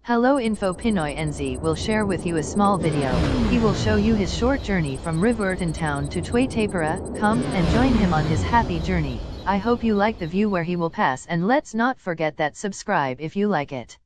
Hello Info Pinoy NZ will share with you a small video. He will show you his short journey from riverton town to tuatapere. Come and join him on his happy journey. I hope you like the view where he will pass, and let's not forget that subscribe if you like it.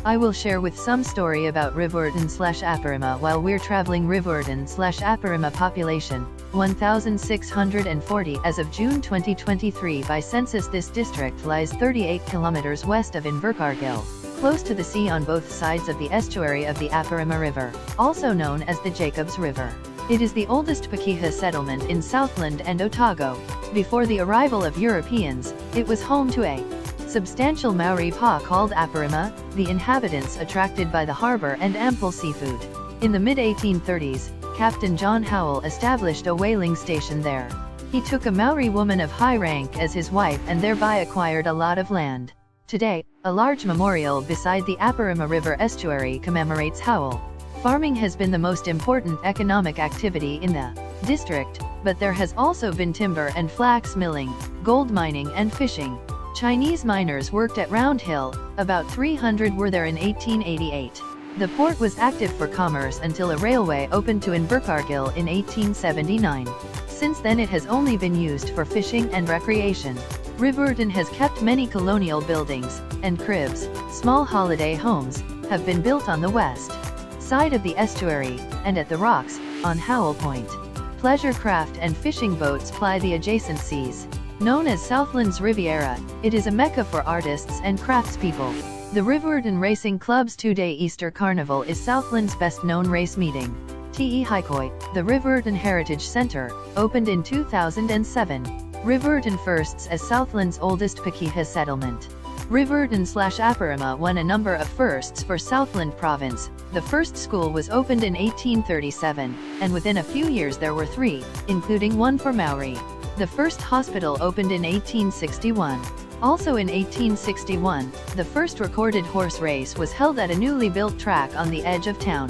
I will share with some story about riverton/Aparima while we're traveling. Riverton/Aparima population 1,640 as of June 2023 by census. This district lies 38 kilometers west of Invercargill, close to the sea on both sides of the estuary of the Aparima River, also known as the Jacobs River. It is the oldest Pakeha settlement in Southland and Otago. Before the arrival of Europeans, it was home to a substantial Maori pa called Aparima, the inhabitants attracted by the harbor and ample seafood. In the mid-1830s, Captain John Howell established a whaling station there. He took a Maori woman of high rank as his wife and thereby acquired a lot of land. Today, a large memorial beside the Aparima River estuary commemorates Howell. Farming has been the most important economic activity in the district, but there has also been timber and flax milling, gold mining and fishing. Chinese miners worked at Round Hill, about 300 were there in 1888. The port was active for commerce until a railway opened to Invercargill in 1879. Since then it has only been used for fishing and recreation. Riverton has kept many colonial buildings, and cribs, small holiday homes, have been built on the west side of the estuary, and at the rocks, on Howell Point. Pleasure craft and fishing boats ply the adjacent seas. Known as Southland's Riviera, it is a mecca for artists and craftspeople. The Riverton Racing Club's two-day Easter Carnival is Southland's best-known race meeting. Te Haikoi, the Riverton Heritage Centre, opened in 2007. Riverton firsts as Southland's oldest Pakeha settlement. Riverton/Aparima won a number of firsts for Southland Province. The first school was opened in 1837, and within a few years there were three, including one for Maori. The first hospital opened in 1861. Also in 1861, the first recorded horse race was held at a newly built track on the edge of town.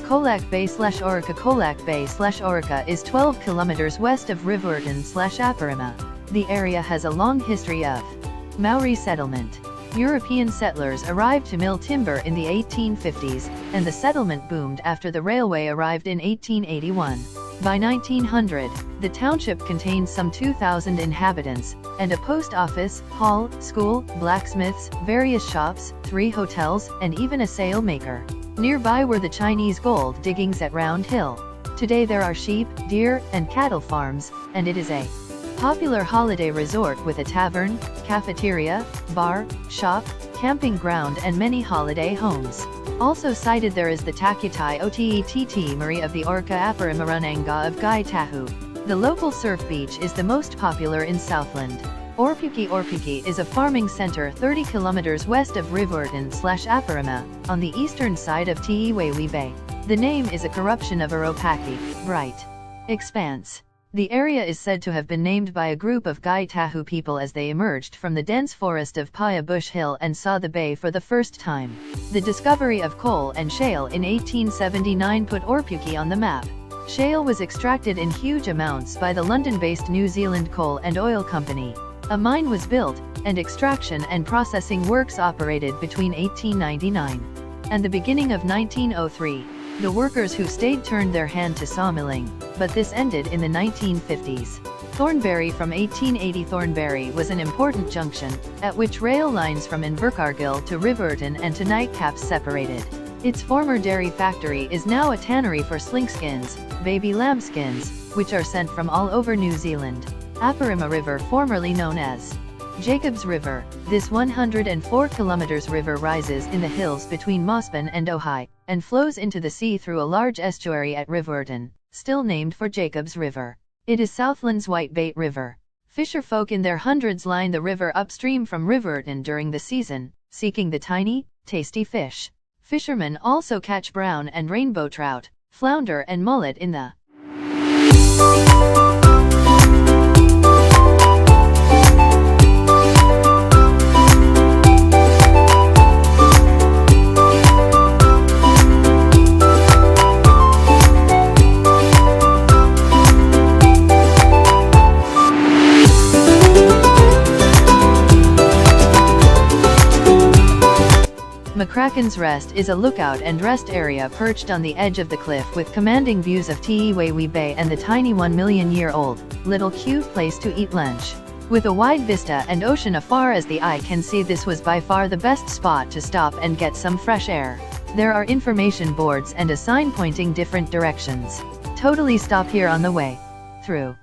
Colac Bay/Orica. Colac Bay/Orica is 12 kilometers west of Riverton/Aparima. The area has a long history of Maori settlement. European settlers arrived to mill timber in the 1850s, and the settlement boomed after the railway arrived in 1881. By 1900, the township contained some 2,000 inhabitants, and a post office, hall, school, blacksmiths, various shops, 3 hotels, and even a sail maker. Nearby were the Chinese gold diggings at Round Hill. Today there are sheep, deer, and cattle farms, and it is a popular holiday resort with a tavern, cafeteria, bar, shop, camping ground and many holiday homes. Also sited there is the Takutai Otet Mari of the Orca Aparima Runanga of Gai Tahu. The local surf beach is the most popular in Southland. Orpuki is a farming center 30 kilometers west of Riverton/Aparima, on the eastern side of Te Waiwi Bay. The name is a corruption of Aropaki, bright expanse. The area is said to have been named by a group of Gai Tahu people as they emerged from the dense forest of Paya Bush Hill and saw the bay for the first time. The discovery of coal and shale in 1879 put Orpuki on the map. Shale was extracted in huge amounts by the London-based New Zealand Coal and Oil Company. A mine was built, and extraction and processing works operated between 1899 and the beginning of 1903. The workers who stayed turned their hand to sawmilling, but this ended in the 1950s. Thornbury from 1880. Thornbury was an important junction, at which rail lines from Invercargill to Riverton and to Nightcaps separated. Its former dairy factory is now a tannery for slinkskins, baby lambskins, which are sent from all over New Zealand. Aparima River, formerly known as Jacobs River. This 104 kilometers river rises in the hills between Mossburn and Ojai, and flows into the sea through a large estuary at Riverton, still named for Jacobs River. It is Southland's whitebait river. Fisherfolk in their hundreds line the river upstream from Riverton during the season, seeking the tiny, tasty fish. Fishermen also catch brown and rainbow trout, flounder and mullet in the McCracken's Rest is a lookout and rest area perched on the edge of the cliff with commanding views of Tuatapere Bay and the tiny 1,000,000-year-old, little cute place to eat lunch. With a wide vista and ocean afar as the eye can see, this was by far the best spot to stop and get some fresh air. There are information boards and a sign pointing different directions. Totally stop here on the way through.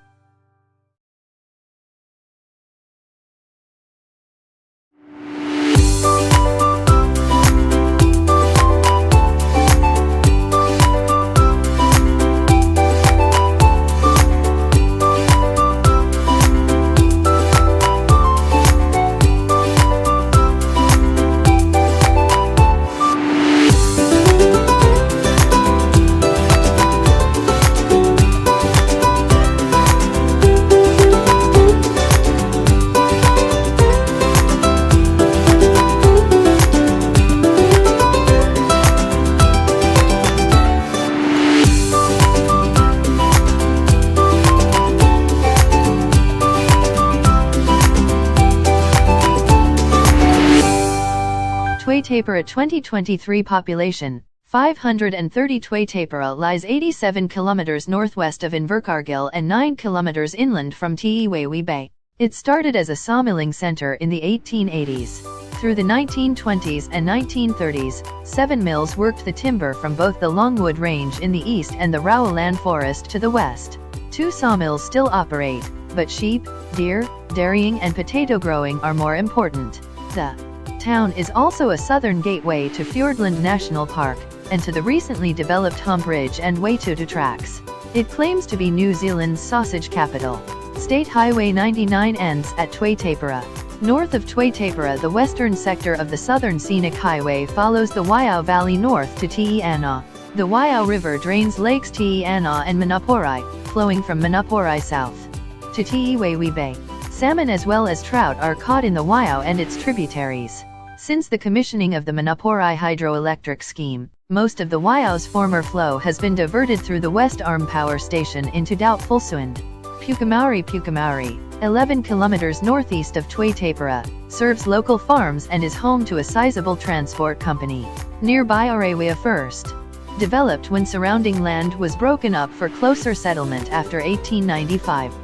Tuatapere 2023 population, 530. Tuatapere lies 87 kilometers northwest of Invercargill and 9 kilometers inland from Tuatapere Bay. It started as a sawmilling center in the 1880s. Through the 1920s and 1930s, 7 mills worked the timber from both the Longwood Range in the east and the Rowland Forest to the west. 2 sawmills still operate, but sheep, deer, dairying and potato growing are more important. The town is also a southern gateway to Fiordland National Park, and to the recently developed Hump Ridge and Waitangi tracks. It claims to be New Zealand's sausage capital. State Highway 99 ends at Tuatapere. North of Tuatapere, the western sector of the Southern Scenic Highway follows the Waiau Valley north to Teana. The Waiau River drains lakes Teana and Manapōuri, flowing from Manapōuri south to Tuatapere Bay. Salmon as well as trout are caught in the Waiau and its tributaries. Since the commissioning of the Manapōuri hydroelectric scheme, most of the Waiau's former flow has been diverted through the West Arm Power Station into Doubtful Sound. Pukemorie, 11 kilometers northeast of Tuatapere, serves local farms and is home to a sizable transport company. Nearby Arewa first developed when surrounding land was broken up for closer settlement after 1895.